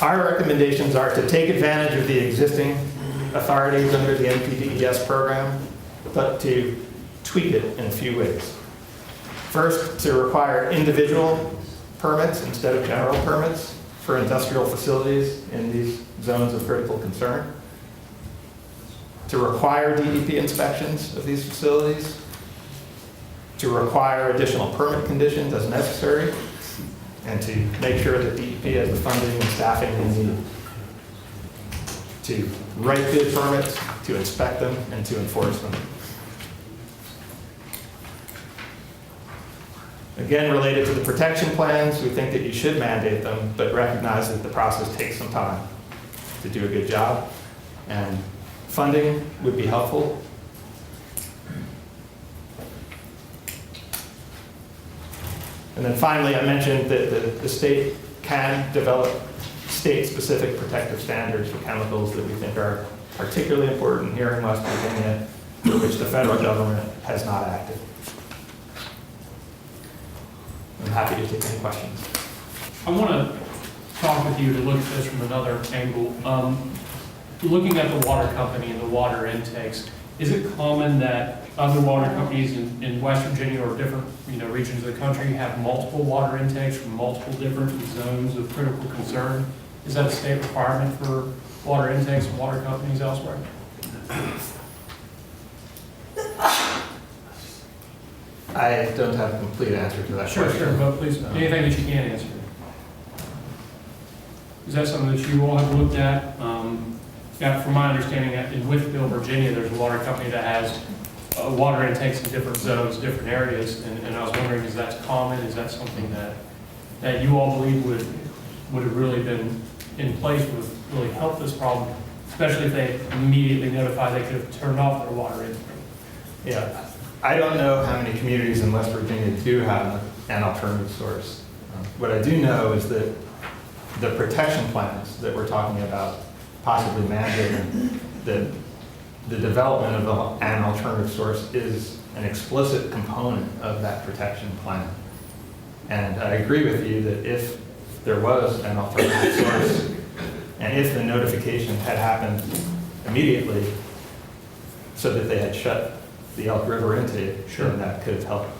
Our recommendations are to take advantage of the existing authorities under the NPDES program, but to tweak it in a few ways. First, to require individual permits instead of general permits for industrial facilities in these zones of critical concern. To require DEP inspections of these facilities. To require additional permit conditions as necessary. And to make sure that DEP has the funding and staffing they need. To write good permits, to inspect them, and to enforce them. Again, related to the protection plans, we think that you should mandate them, but recognize that the process takes some time to do a good job. And funding would be helpful. And then finally, I mentioned that the state can develop state-specific protective standards for chemicals that we think are particularly important here in West Virginia, for which the federal government has not acted. I'm happy to take any questions. I want to talk with you to look at this from another angle. Looking at the water company and the water intakes, is it common that other water companies in West Virginia or different regions of the country have multiple water intakes from multiple different zones of critical concern? Is that a state requirement for water intakes and water companies elsewhere? I don't have a complete answer to that question. Sure, but please, anything that you can answer. Is that something that you all have looked at? Yeah, from my understanding, in Whitfield, Virginia, there's a water company that has water intakes in different zones, different areas, and I was wondering, is that common? Is that something that you all believe would have really been in place, would have really helped this problem, especially if they immediately notified they could have turned off their water intake? Yeah, I don't know how many communities in West Virginia do have an alternative source. What I do know is that the protection plans that we're talking about possibly mandating the development of an alternative source is an explicit component of that protection plan. And I agree with you that if there was an alternative source, and if the notification had happened immediately so that they had shut the Elk River intake, sure, then that could have helped.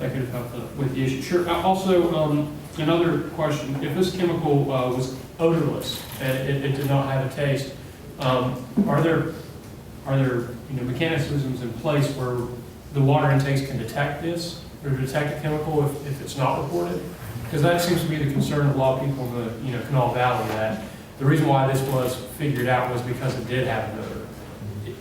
That could have helped with the issue. Sure. Also, another question: if this chemical was odorless and it did not have a taste, are there mechanisms in place where the water intakes can detect this or detect a chemical if it's not reported? Because that seems to be the concern of a lot of people in the Kanawha Valley, that the reason why this was figured out was because it did have an odor.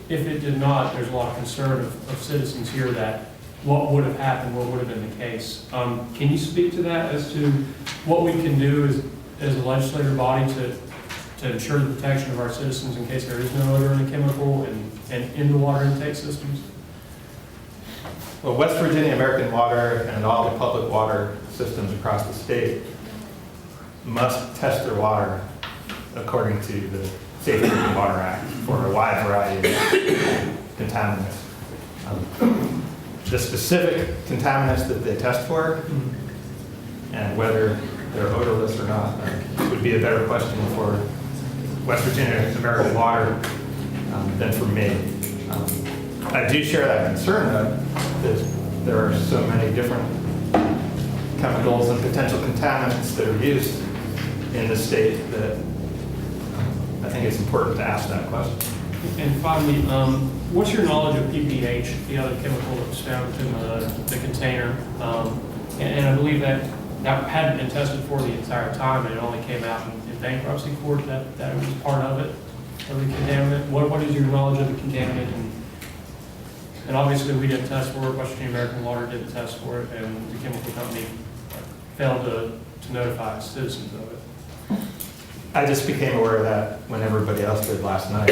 If it did not, there's a lot of concern of citizens here that what would have happened, what would have been the case. Can you speak to that as to what we can do as a legislative body to ensure the protection of our citizens in case there is no odor in the chemical and in the water intake systems? Well, West Virginia American Water and all the public water systems across the state must test their water according to the Safe Drinking Water Act for a wide variety of contaminants. The specific contaminants that they test for and whether they're odorless or not would be a better question for West Virginia American Water than for me. I do share that concern that there are so many different chemicals and potential contaminants that are used in the state that I think it's important to ask that question. And finally, what's your knowledge of PPH, the other chemical that was found in the container? And I believe that hadn't been tested for the entire time, and it only came out in bankruptcy court that it was part of it, of the contaminant. What is your knowledge of the contaminant? And obviously we didn't test for it, West Virginia American Water didn't test for it, and the chemical company failed to notify citizens of it. I just became aware of that when everybody else did last night.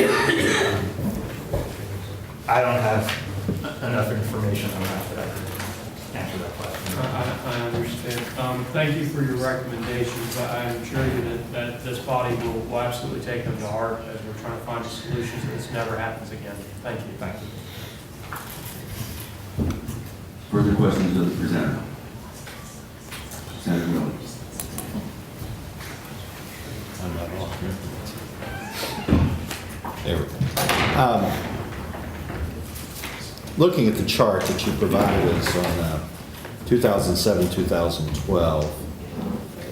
I don't have enough information on that I can answer that question. I understand. Thank you for your recommendations. I assure you that this body will absolutely take them to heart as we're trying to find a solution so this never happens again. Thank you. Thank you. Further questions of the presenter? Senator Miller. There we go. Looking at the chart that you provided us on 2007, 2012,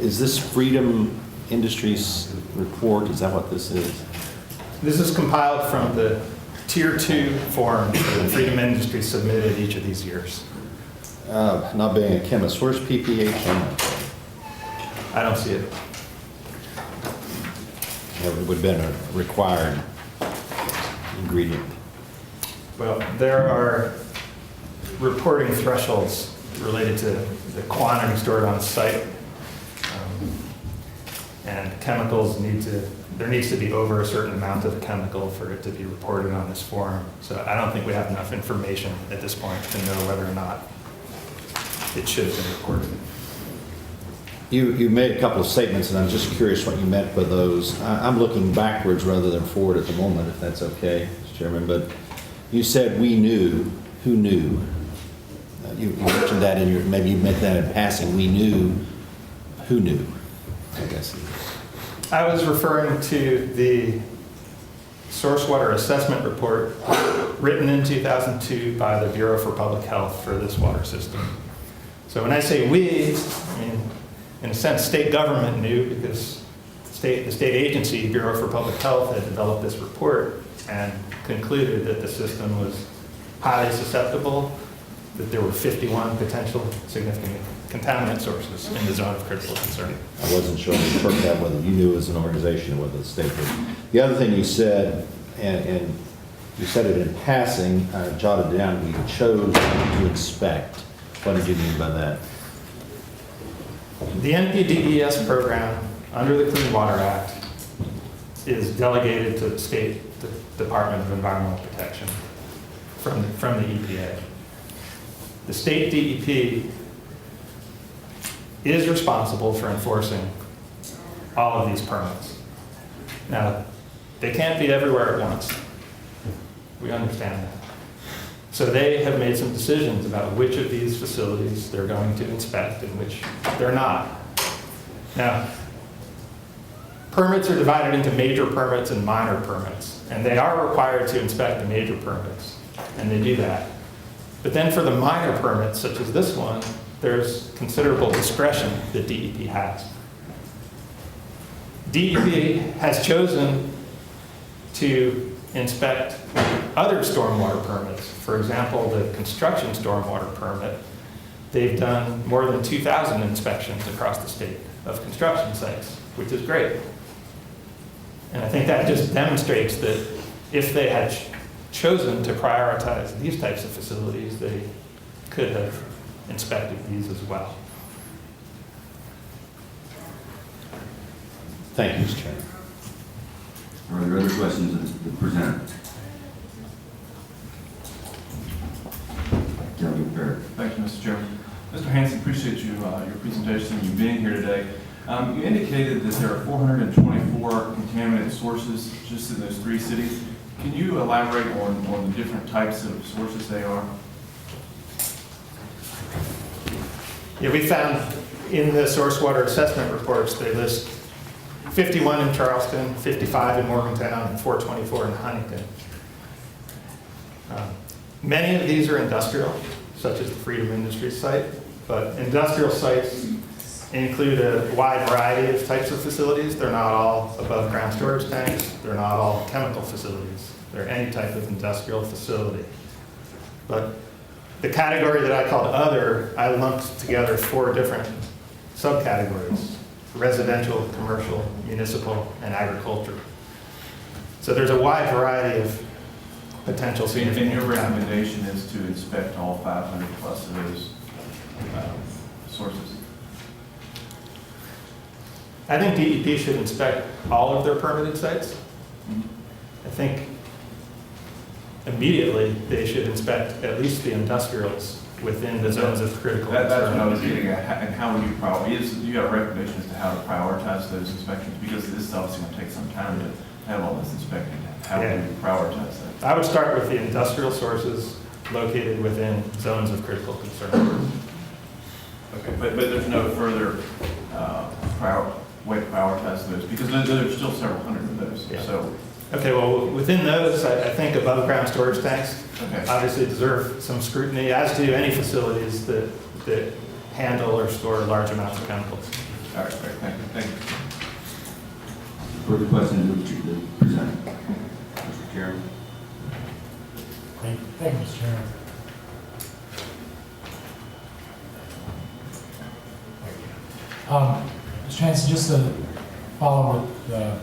is this Freedom Industries report? Is that what this is? This is compiled from the Tier 2 forms that Freedom Industries submitted each of these years. Not being a chemist, where's PPH in it? I don't see it. It would have been a required ingredient. Well, there are reporting thresholds related to the quantity stored on site. And chemicals there needs to be over a certain amount of chemical for it to be reported on this form. So I don't think we have enough information at this point to know whether or not it should have been reported. You made a couple of statements, and I'm just curious what you meant by those. I'm looking backwards rather than forward at the moment, if that's okay, Mr. Chairman. But you said we knew. Who knew? You mentioned that maybe you meant that in passing. We knew. Who knew? I guess. I was referring to the source water assessment report written in 2002 by the Bureau for Public Health for this water system. So when I say we, I mean, in a sense, state government knew because the state agency, Bureau for Public Health, had developed this report and concluded that the system was highly susceptible, that there were 51 potential significant contaminant sources in the zone of critical concern. I wasn't sure whether you knew as an organization or whether the state did. The other thing you said, and you said it in passing, I jotted down, we chose to inspect. What did you mean by that? The NPDES program under the Clean Water Act is delegated to the state Department of Environmental Protection from the EPA. The state DEP is responsible for enforcing all of these permits. Now, they can't be everywhere at once. We understand that. So they have made some decisions about which of these facilities they're going to inspect and which they're not. Now, permits are divided into major permits and minor permits, and they are required to inspect the major permits, and they do that. But then for the minor permits, such as this one, there's considerable discretion that DEP has. DEP has chosen to inspect other stormwater permits. For example, the construction stormwater permit, they've done more than 2,000 inspections across the state of construction sites, which is great. And I think that just demonstrates that if they had chosen to prioritize these types of facilities, they could have inspected these as well. Thank you, Mr. Chairman. Are there other questions of the presenter? Delegate Barrett. Thank you, Mr. Chairman. Mr. Hansen, appreciate you, your presentation and you being here today. You indicated that there are 424 contaminant sources just in those 3 cities. Can you elaborate on the different types of sources they are? Yeah, we found in the source water assessment reports, they list 51 in Charleston, 55 in Morgantown, and 424 in Huntington. Many of these are industrial, such as the Freedom Industries site, but industrial sites include a wide variety of types of facilities. They're not all above ground storage tanks. They're not all chemical facilities. They're any type of industrial facility. But the category that I called other, I lumped together 4 different subcategories: residential, commercial, municipal, and agriculture. So there's a wide variety of potential And significant your contaminants. recommendation is to inspect all 500 plus of those sources? I think DEP should inspect all of their permitted sites. I think immediately they should inspect at least the industrials within the zones of critical concern. That's what I was getting at. And how would you prioritize? You got a recommendation as to how to prioritize those inspections? Because this is obviously going to take some time to have all this inspected. How would you prioritize that? I would start with the industrial sources located within zones of critical concern. Okay, but there's no further way to prioritize those? Because there's still several hundred of those, Yeah. so, Okay, well, within those, I think above-ground storage tanks okay. obviously deserve some scrutiny, as do any facilities that handle or store large amounts of chemicals. All right, great, thank you. Further questions of the presenter? Mr. Chairman? Thank you, Mr. Chairman. Mr. Hansen, just to follow with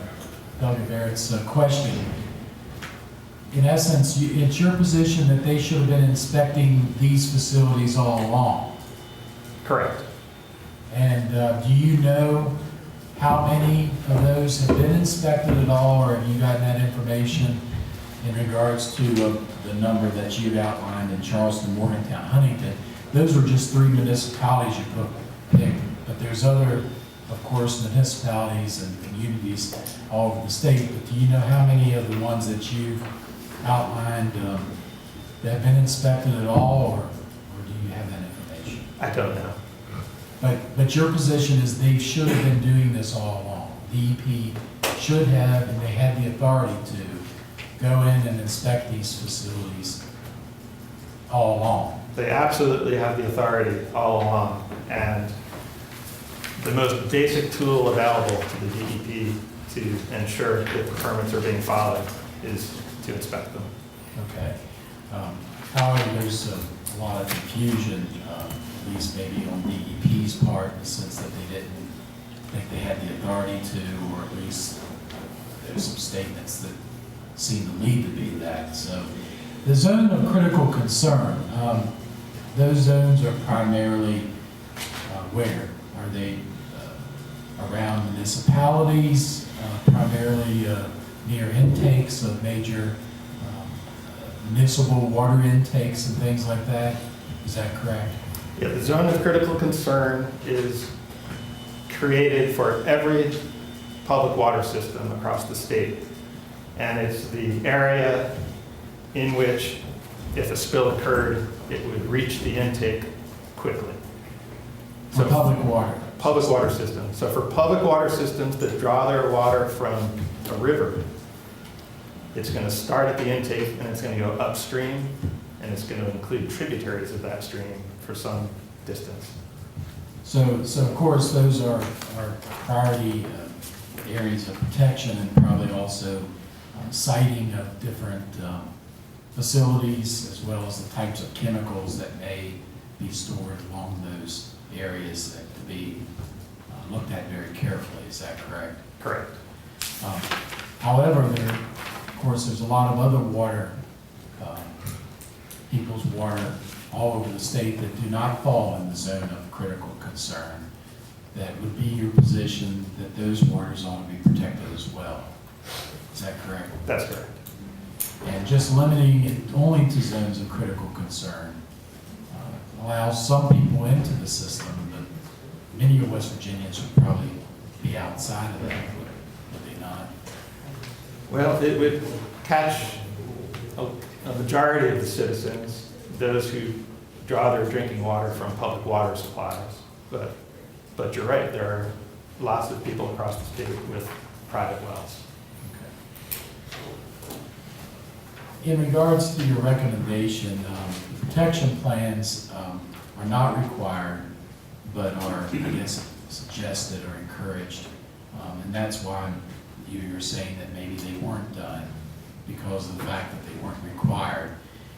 Delegate Barrett's question, in essence, it's your position that they should have been inspecting these facilities all along. Correct. And do you know how many of those have been inspected at all, or have you gotten that information in regards to the number that you've outlined in Charleston, Morgantown, Huntington? Those were just 3 municipalities you picked, but there's other, of course, municipalities and communities all over the state. But do you know how many of the ones that you've outlined that have been inspected at all, or do you have that information? I don't know. But your position is they should have been doing this all along. DEP should have, and they had the authority to go in and inspect these facilities all along. They absolutely have the authority all along, and the most basic tool available to the DEP to ensure that the permits are being followed is to inspect them. Okay. However, there's a lot of confusion, at least maybe on DEP's part, in the sense that they didn't think they had the authority to, or at least there's some statements that seem to lead to be that. So the zone of critical concern, those zones are primarily where? Are they around municipalities, primarily near intakes of major municipal water intakes and things like that? Is that correct? Yeah, the zone of critical concern is created for every public water system across the state. And it's the area in which, if a spill occurred, it would reach the intake quickly. For public water? Public water systems. So for public water systems that draw their water from a river, it's going to start at the intake and it's going to go upstream, and it's going to include tributaries of that stream for some distance. So of course, those are priority areas of protection, and probably also siting of different facilities, as well as the types of chemicals that may be stored along those areas that to be looked at very carefully. Is that correct? Correct. However, of course, there's a lot of other water, people's water all over the state that do not fall in the zone of critical concern. That would be your position that those waters ought to be protected as well. Is that correct? That's correct. And just limiting it only to zones of critical concern allows some people into the system, but many of West Virginians would probably be outside of that, would they not? Well, it would catch a majority of the citizens, those who draw their drinking water from public water supplies. But you're right, there are lots of people across the state with private wells. In regards to your recommendation, protection plans are not required, but are, I guess, suggested or encouraged. And that's why you're saying that maybe they weren't done because of the fact that they weren't required.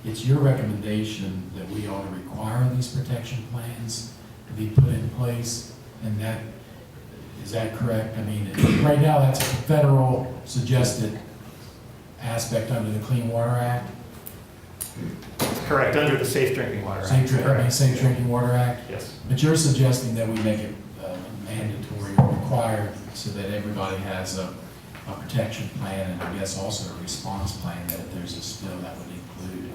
It's your recommendation that we ought to require these protection plans to be put in place, and that, is that correct? I mean, right now that's a federal suggested aspect under the Clean Water Act. Correct, under the Safe Drinking Water Act. Safe Drinking Water Act. Yes. But you're suggesting that we make it mandatory or required so that everybody has a protection plan, and I guess also a response plan, that if there's a spill that would include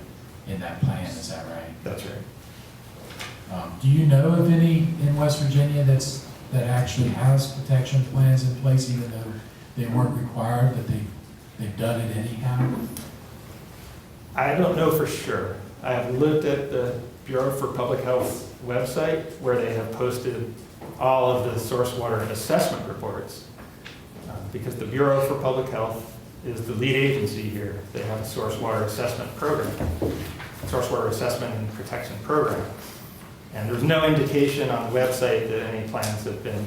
in that plan. Is that right? That's right. Do you know of any in West Virginia that actually has protection plans in place, even though they weren't required, but they've done it anyhow? I don't know for sure. I have looked at the Bureau for Public Health website where they have posted all of the source water assessment reports. Because the Bureau for Public Health is the lead agency here. They have a source water assessment program, source water assessment and protection program. And there's no indication on the website that any plans have been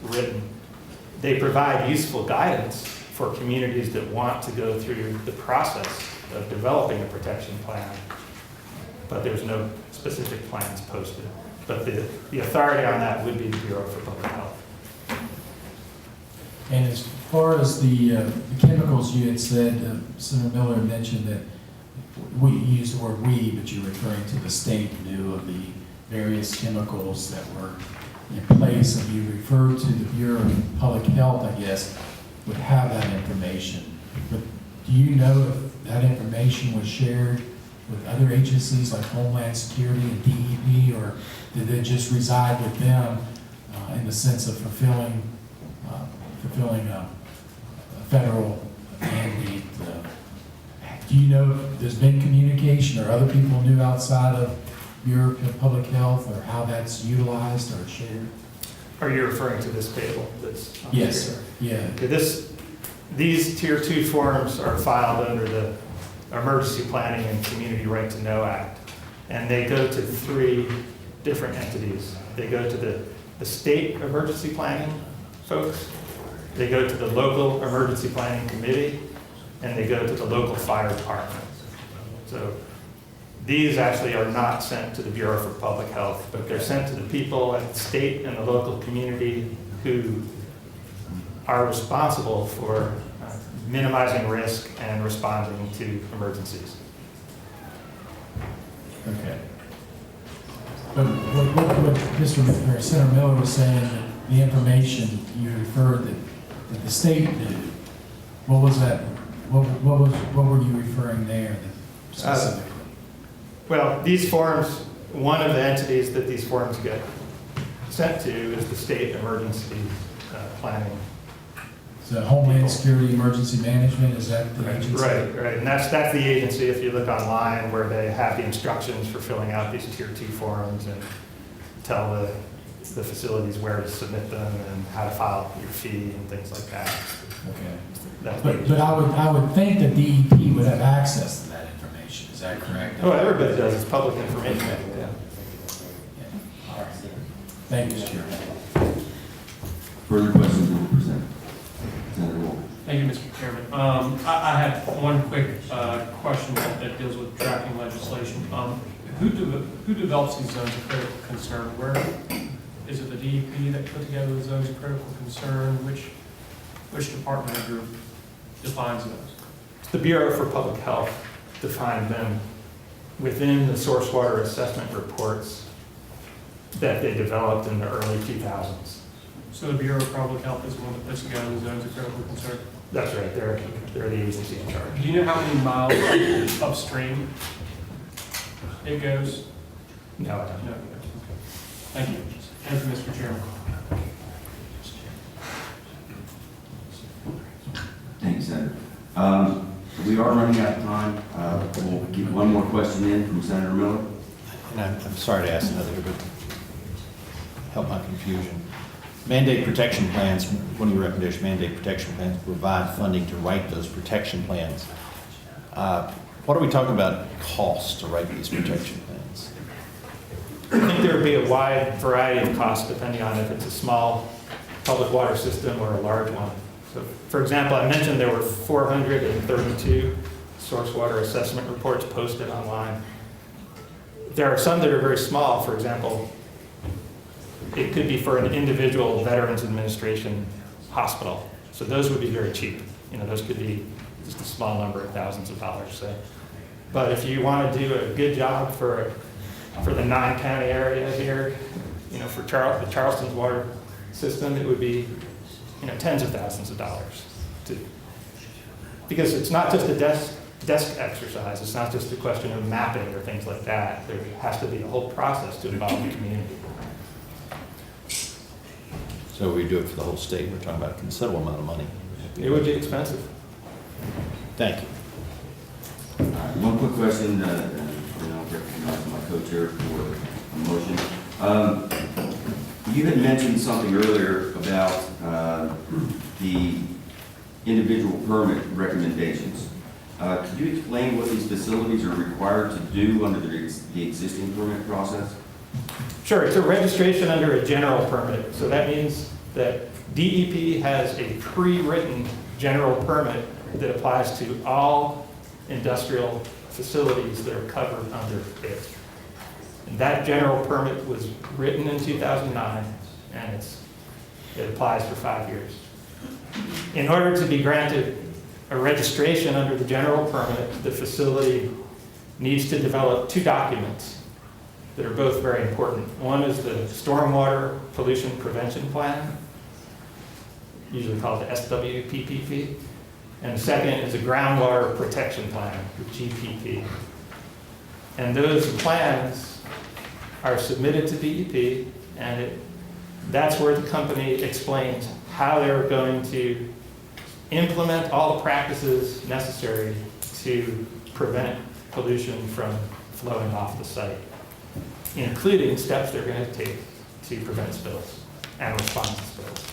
written. They provide useful guidance for communities that want to go through the process of developing a protection plan, but there's no specific plans posted. But the authority on that would be the Bureau for Public Health. And as far as the chemicals, you had said, Senator Miller mentioned that we used the word "we," but you're referring to the state knew of the various chemicals that were in place, and you referred to the Bureau of Public Health, I guess, would have that information. But do you know if that information was shared with other agencies like Homeland Security and DEP, or did it just reside with them in the sense of fulfilling a federal mandate? Do you know if there's been communication or other people knew outside of Bureau of Public Health, or how that's utilized or shared? Are you referring to this table that's on the Yes, screen? sir. Yeah. Okay, these Tier 2 forms are filed under the Emergency Planning and Community Right to Know Act, and they go to 3 different entities. They go to the state emergency planning folks, they go to the local emergency planning committee, and they go to the local fire department. So these actually are not sent to the Bureau for Public Health, but they're sent to the people at the state and the local community who are responsible for minimizing risk and responding to emergencies. Okay. But what Mr. or Senator Miller was saying, that the information you referred that the state knew, what was that? What were you referring there specifically? Well, these forms, one of the entities that these forms get sent to is the state emergency planning. So Homeland Security Emergency Management, is that the agency? Right, and that's the agency, if you look online, where they have the instructions for filling out these Tier 2 forms and tell the facilities where to submit them and how to file your fee and things like that. Okay. That's But I would think that DEP would have access to that information, is that correct? Oh, everybody does, it's public information. Yeah. Yeah. All right. Thank you, Mr. Chairman. Further questions will be presented. Senator Wolf. Thank you, Mr. Chairman. I had one quick question that deals with drafting legislation. Who develops these zones of critical concern? Where is it the DEP that put together the zones of critical concern? Which department or group defines those? The Bureau for Public Health defined them within the source water assessment reports that they developed in the early 2000s. So the Bureau of Public Health is the one that puts together the zones of critical concern? That's right, they're the agency in charge. Do you know how many miles upstream it goes? No, I don't. No. Thank you. Thank you, Mr. Chairman. Thank you, Senator. We are running out of time. We'll keep one more question in from Senator Miller. And I'm sorry to ask another, but help my confusion. Mandate protection plans, one of your recommendations, mandate protection plans provide funding to write those protection plans. What are we talking about cost to write these protection plans? I think there would be a wide variety of costs depending on if it's a small public water system or a large one. So, for example, I mentioned there were 432 source water assessment reports posted online. There are some that are very small. For example, it could be for an individual Veterans Administration hospital. So those would be very cheap. You know, those could be just a small number of thousands of dollars, say. But if you want to do a good job for the 9-county area here, you know, for the Charleston's water system, it would be, you know, tens of thousands of dollars. Because it's not just a desk exercise. It's not just a question of mapping or things like that. There has to be a whole process to involve the community. So we do it for the whole state, we're talking about a considerable amount of money. It would be expensive. Thank you. All right, one quick question, and I'll recognize my co-chair for a motion. You had mentioned something earlier about the individual permit recommendations. Could you explain what these facilities are required to do under the existing permit process? Sure, it's a registration under a general permit. So that means that DEP has a pre-written general permit that applies to all industrial facilities that are covered under it. And that general permit was written in 2009, and it applies for 5 years. In order to be granted a registration under the general permit, the facility needs to develop 2 documents that are both very important. One is the Stormwater Pollution Prevention Plan, usually called the SWPPP, and the second is a Groundwater Protection Plan, the GPP. And those plans are submitted to DEP, and that's where the company explains how they're going to implement all the practices necessary to prevent pollution from flowing off the site, including steps they're going to take to prevent spills and respond to spills.